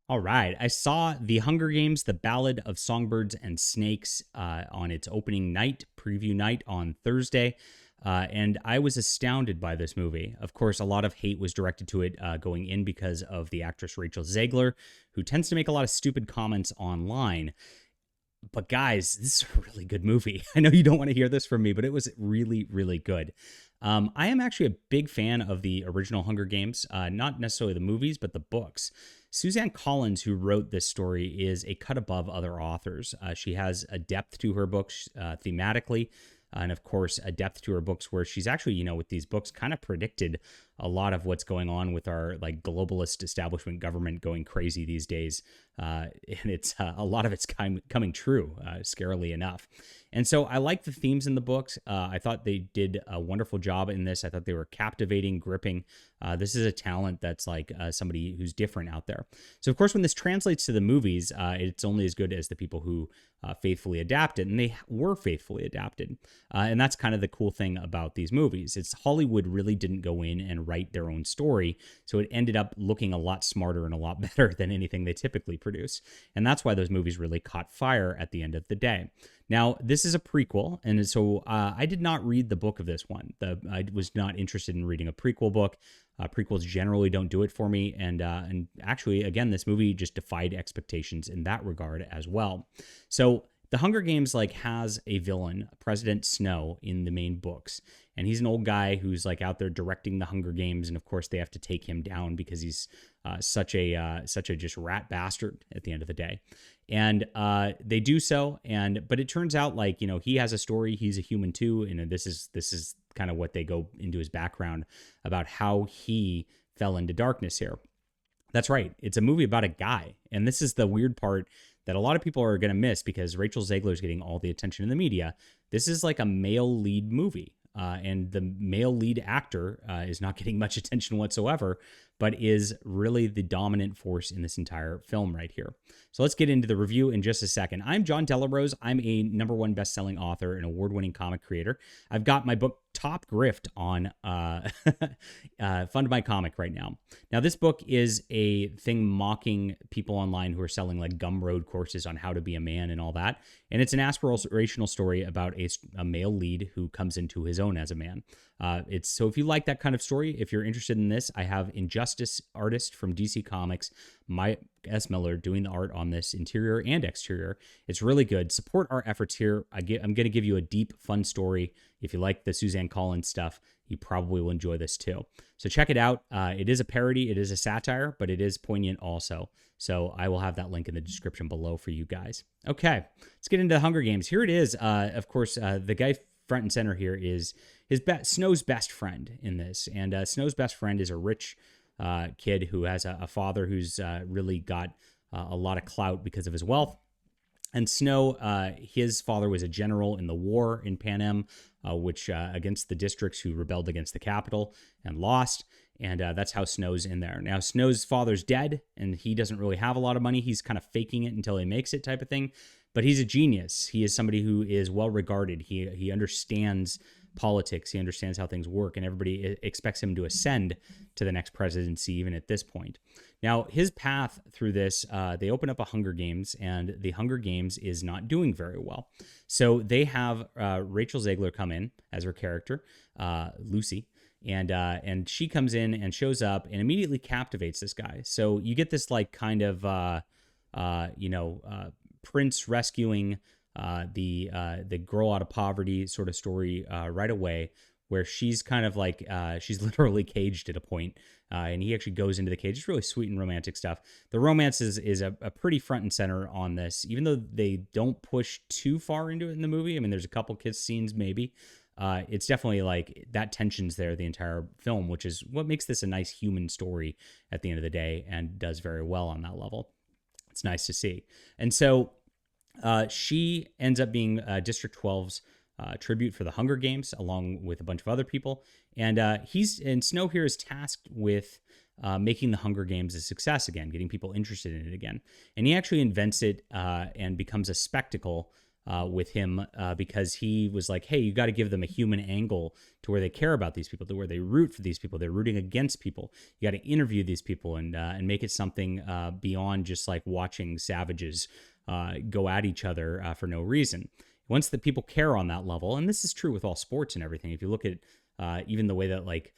All right. I saw The Hunger Games, The Ballad of Songbirds and Snakes on its opening night, preview night on Thursday. And I was astounded by this movie. Of course, a lot of hate was directed to it going in because of the actress Rachel Zegler, who tends to make a lot of stupid comments online. But guys, this is a really good movie. I know you don't want to hear this from me, but it was really, really good. I am actually a big fan of the original Hunger Games, not necessarily the movies, but the books. Suzanne Collins, who wrote this story, is a cut above other authors. She has a depth to her books thematically, and of course, a depth to her books where she's actually, with these books, kind of predicted a lot of what's going on with our like globalist establishment government going crazy these days, and it's a lot of it's coming true, scarily enough. And so I like the themes in the books. I thought they did a wonderful job in this. I thought they were captivating, gripping. This is a talent that's like somebody who's different out there. So, of course, when this translates to the movies, it's only as good as the people who faithfully adapt it, and they were faithfully adapted. And that's kind of the cool thing about these movies. It's Hollywood really didn't go in and write their own story, so it ended up looking a lot smarter and a lot better than anything they typically produce. And that's why those movies really caught fire at the end of the day. Now, this is a prequel, and so I did not read the book of this one. I was not interested in reading a prequel book. Prequels generally don't do it for me, and actually, again, this movie just defied expectations in that regard as well. So, the Hunger Games has a villain, President Snow, in the main books, and he's an old guy who's out there directing the Hunger Games, and of course they have to take him down because he's such a just rat bastard at the end of the day. And they do so, but it turns out he has a story. He's a human too, and this is kind of what they go into his background about how he fell into darkness here. That's right. It's a movie about a guy, and this is the weird part that a lot of people are going to miss because Rachel Zegler is getting all the attention in the media. This is like a male lead movie. And the male lead actor is not getting much attention whatsoever, but is really the dominant force in this entire film right here. So let's get into the review in just a second. I'm John Delarose. I'm a #1 best-selling author and award-winning comic creator. I've got my book Top Grift on Fund My Comic right now. Now, this book is a thing mocking people online who are selling Gumroad courses on how to be a man and all that. And it's an aspirational story about a male lead who comes into his own as a man. So if you like that kind of story, if you're interested in this, I have Injustice artist from DC Comics, Mike S. Miller, doing the art on this interior and exterior. It's really good. Support our efforts here. I'm going to give you a deep, fun story. If you like the Suzanne Collins stuff, you probably will enjoy this too. So check it out. It is a parody. It is a satire, but it is poignant also. So I will have that link in the description below for you guys. Okay, let's get into the Hunger Games. Here it is. Of course, the guy front and center here is Snow's best friend in this. And Snow's best friend is a rich kid who has a father who's really got a lot of clout because of his wealth. And Snow, his father was a general in the war in Panem, which against the districts who rebelled against the capital and lost. And that's how Snow's in there. Now, Snow's father's dead, and he doesn't really have a lot of money. He's kind of faking it until he makes it type of thing. But he's a genius. He is somebody who is well regarded. He understands politics. He understands how things work, and everybody expects him to ascend to the next presidency, even at this point. Now, his path through this, they open up a Hunger Games, and the Hunger Games is not doing very well. So they have Rachel Zegler come in as her character, Lucy, and she comes in and shows up and immediately captivates this guy. So you get this kind of prince rescuing the girl out of poverty sort of story right away, where she's kind of she's literally caged at a point, and he actually goes into the cage. It's really sweet and romantic stuff. The romance is a pretty front and center on this, even though they don't push too far into it in the movie. I mean, there's a couple kiss scenes maybe. It's definitely that tension's there the entire film, which is what makes this a nice human story at the end of the day, and does very well on that level. It's nice to see. And so she ends up being District 12's tribute for the Hunger Games, along with a bunch of other people. And Snow here is tasked with making the Hunger Games a success again, getting people interested in it again. And he actually invents it and becomes a spectacle with him because he was like, hey, you got to give them a human angle to where they care about these people, to where they root for these people. They're rooting against people. You got to interview these people and make it something beyond just like watching savages go at each other for no reason. Once the people care on that level, and this is true with all sports and everything. If you look at even the way that like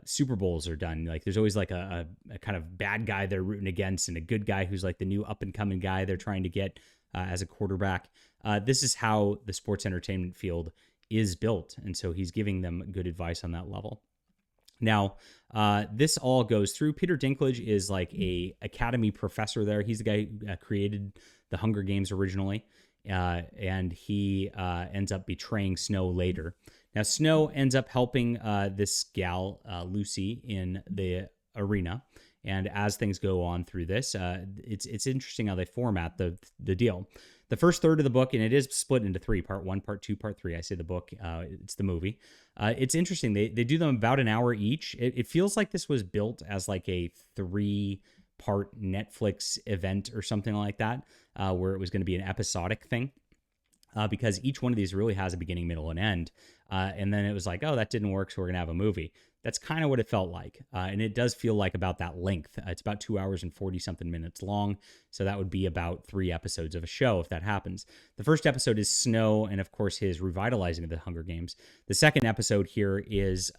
Super Bowls are done, like there's always like a kind of bad guy they're rooting against and a good guy who's like the new up and coming guy they're trying to get as a quarterback. This is how the sports entertainment field is built. And so he's giving them good advice on that level. Now, this all goes through. Peter Dinklage is like a academy professor there. He's the guy who created the Hunger Games originally. And he ends up betraying Snow later. Now, Snow ends up helping this gal, Lucy, in the arena. And as things go on through this, it's interesting how they format the deal. The first third of the book, and it is split into three, part 1, part 2, part 3. I say the book, it's the movie. It's interesting. They do them about an hour each. It feels like this was built as like a 3-part Netflix event or something like that, where it was going to be an episodic thing. Because each one of these really has a beginning, middle, and end. And then it was like, oh, that didn't work, so we're going to have a movie. That's kind of what it felt like. And it does feel like about that length. It's about 2 hours and 40-something minutes long. So that would be about 3 episodes of a show if that happens. The first episode is Snow and, of course, his revitalizing of the Hunger Games. The second episode here is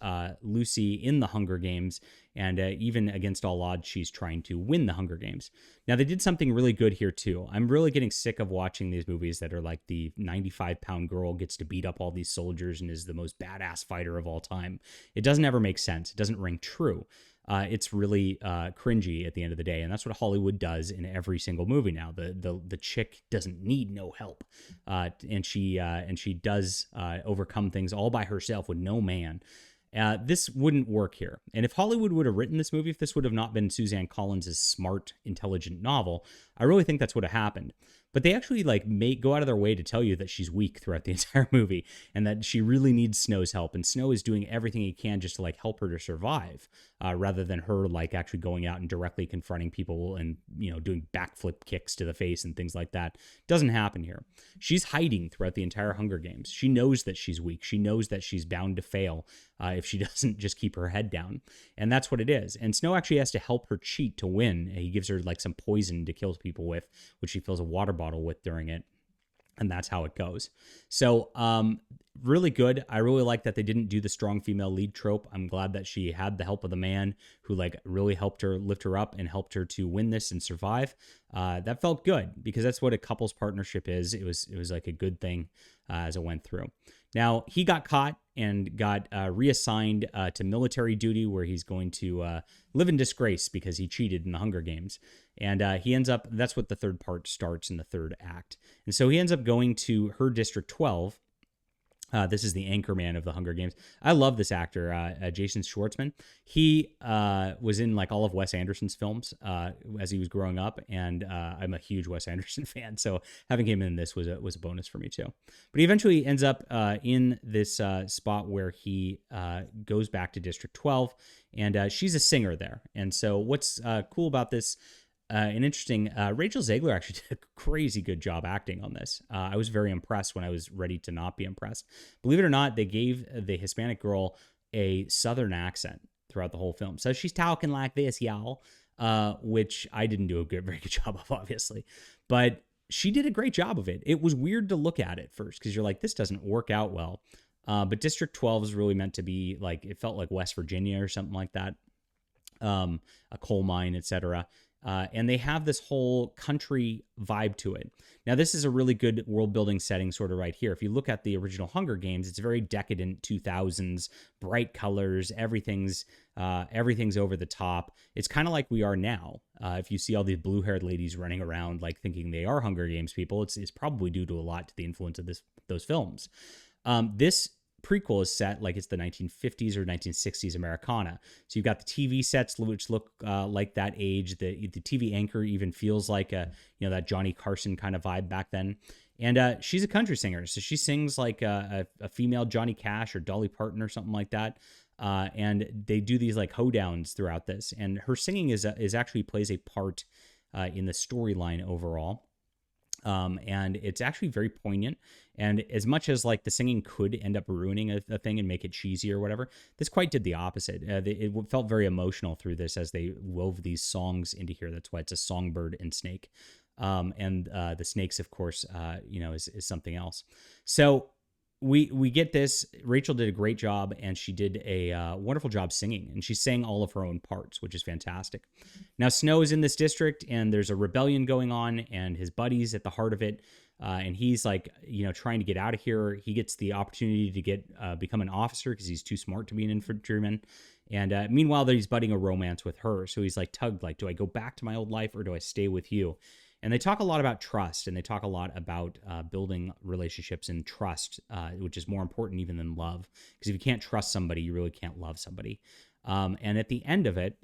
Lucy in the Hunger Games. And even against all odds, she's trying to win the Hunger Games. Now, they did something really good here, too. I'm really getting sick of watching these movies that are like the 95-pound girl gets to beat up all these soldiers and is the most badass fighter of all time. It doesn't ever make sense. It doesn't ring true. It's really cringy at the end of the day, and that's what Hollywood does in every single movie now. The chick doesn't need no help, and she does overcome things all by herself with no man. This wouldn't work here. And if Hollywood would have written this movie, if this would have not been Suzanne Collins' smart, intelligent novel, I really think that's what would have happened. But they actually go out of their way to tell you that she's weak throughout the entire movie and that she really needs Snow's help. And Snow is doing everything he can just to help her to survive, rather than her actually going out and directly confronting people and, doing backflip kicks to the face and things like that. Doesn't happen here. She's hiding throughout the entire Hunger Games. She knows that she's weak. She knows that she's bound to fail if she doesn't just keep her head down. And that's what it is. And Snow actually has to help her cheat to win. He gives her some poison to kill people with, which she fills a water bottle with during it. And that's how it goes. So, really good. I really like that they didn't do the strong female lead trope. I'm glad that she had the help of the man who really helped her lift her up and helped her to win this and survive. That felt good because that's what a couple's partnership is. It was like a good thing as it went through. Now, he got caught and got reassigned to military duty where he's going to live in disgrace because he cheated in the Hunger Games. And he ends up, that's what the third part starts in the third act. And so he ends up going to her District 12. This is the anchor man of the Hunger Games. I love this actor, Jason Schwartzman. He was in all of Wes Anderson's films as he was growing up, and I'm a huge Wes Anderson fan, so having him in this was a bonus for me too. But he eventually ends up in this spot where he goes back to District 12, and she's a singer there. And so what's cool about this, and interesting, Rachel Zegler actually did a crazy good job acting on this. I was very impressed when I was ready to not be impressed. Believe it or not, they gave the Hispanic girl a Southern accent throughout the whole film. So she's talking like this, y'all, which I didn't do a very good job of, obviously. But she did a great job of it. It was weird to look at it first because you're like, this doesn't work out well. But District 12 is really meant to be it felt like West Virginia or something like that, a coal mine, etc. And they have this whole country vibe to it. Now, this is a really good world-building setting sort of right here. If you look at the original Hunger Games, it's very decadent 2000s, bright colors, everything's over the top. It's kind of like we are now. If you see all these blue-haired ladies running around thinking they are Hunger Games people, it's probably due to a lot to the influence of those films. This prequel is set it's the 1950s or 1960s Americana. So you've got the TV sets which look like that age. The TV anchor even feels like that Johnny Carson kind of vibe back then. And she's a country singer, so she sings like a female Johnny Cash or Dolly Parton or something like that. And they do these hoedowns throughout this, and her singing is actually plays a part in the storyline overall. And it's actually very poignant. And as much as like the singing could end up ruining a thing and make it cheesy or whatever, this quite did the opposite. It felt very emotional through this as they wove these songs into here. That's why it's a songbird and snake. And the snakes, of course, is something else. So we get this. Rachel did a great job, and she did a wonderful job singing, and she sang all of her own parts, which is fantastic. Now, Snow is in this district, and there's a rebellion going on, and his buddy's at the heart of it, and he's like, trying to get out of here. He gets the opportunity to become an officer because he's too smart to be an infantryman. And meanwhile, he's budding a romance with her, so he's like tugged, like, do I go back to my old life or do I stay with you? And they talk a lot about trust, and they talk a lot about building relationships and trust, which is more important even than love. Because if you can't trust somebody, you really can't love somebody. And at the end of it,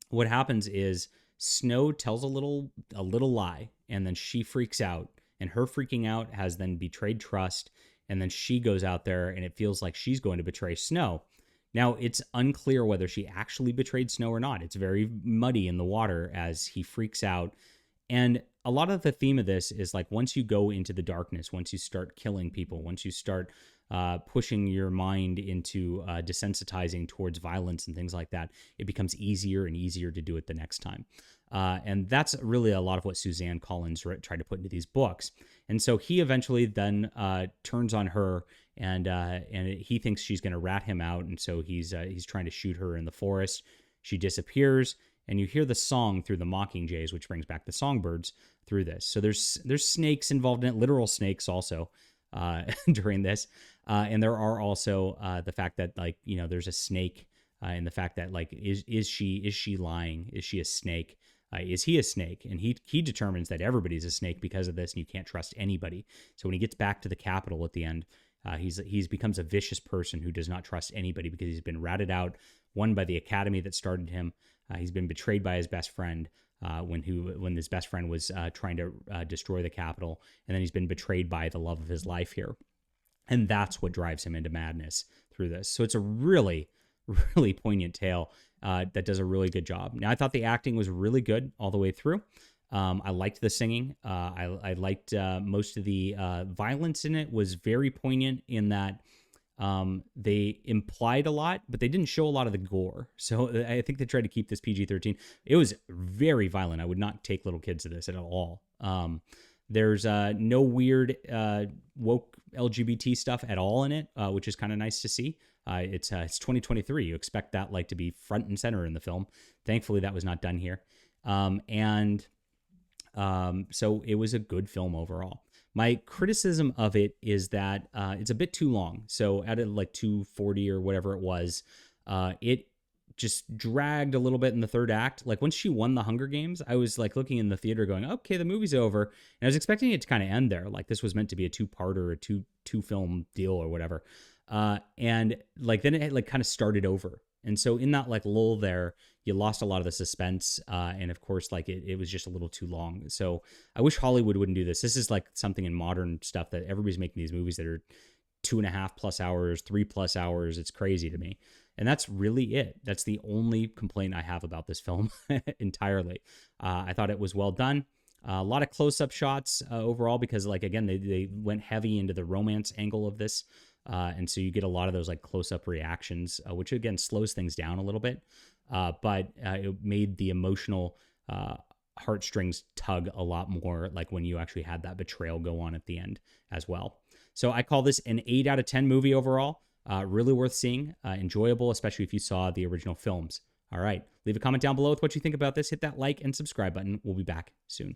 what happens is Snow tells a little lie, and then she freaks out. And her freaking out has then betrayed trust. And then she goes out there, and it feels like she's going to betray Snow. Now, it's unclear whether she actually betrayed Snow or not. It's very muddy in the water as he freaks out. And a lot of the theme of this is like once you go into the darkness, once you start killing people, once you start pushing your mind into desensitizing towards violence and things like that, it becomes easier and easier to do it the next time. And that's really a lot of what Suzanne Collins tried to put into these books. And so he eventually then turns on her, and he thinks she's going to rat him out. And so he's trying to shoot her in the forest. She disappears. And you hear the song through the mockingjays, which brings back the songbirds through this. So there's snakes involved in it, literal snakes also during this. And there are also the fact that there's a snake, and the fact that is she lying? Is she a snake? Is he a snake? And he determines that everybody's a snake because of this, and you can't trust anybody. So when he gets back to the Capitol at the end, he's becomes a vicious person who does not trust anybody because he's been ratted out, one by the academy that started him. He's been betrayed by his best friend when his best friend was trying to destroy the Capitol. And then he's been betrayed by the love of his life here. And that's what drives him into madness through this. So it's a really, really poignant tale that does a really good job. Now, I thought the acting was really good all the way through. I liked the singing. I liked most of the violence in it was very poignant in that they implied a lot, but they didn't show a lot of the gore. So I think they tried to keep this PG-13. It was very violent. I would not take little kids to this at all. There's no weird woke LGBT stuff at all in it, which is kind of nice to see. It's 2023. You expect that to be front and center in the film. Thankfully, that was not done here. So it was a good film overall. My criticism of it is that it's a bit too long. So at 2:40 or whatever it was, it just dragged a little bit in the third act. Once she won the Hunger Games, I was looking in the theater going, okay, the movie's over. And I was expecting it to kind of end there. This was meant to be a two-parter, a two film deal or whatever. And then it kind of started over. And so in that lull there, you lost a lot of the suspense. And of course, it was just a little too long. So I wish Hollywood wouldn't do this. This is something in modern stuff that everybody's making these movies that are 2.5+ hours, 3+ hours. It's crazy to me. And that's really it. That's the only complaint I have about this film entirely. I thought it was well done. A lot of close-up shots overall because, again, they went heavy into the romance angle of this. And so you get a lot of those close-up reactions, which again slows things down a little bit. But it made the emotional heartstrings tug a lot more, when you actually had that betrayal go on at the end as well. So I call this an 8 out of 10 movie overall. Really worth seeing, enjoyable, especially if you saw the original films. All right, leave a comment down below with what you think about this. Hit that like and subscribe button. We'll be back soon.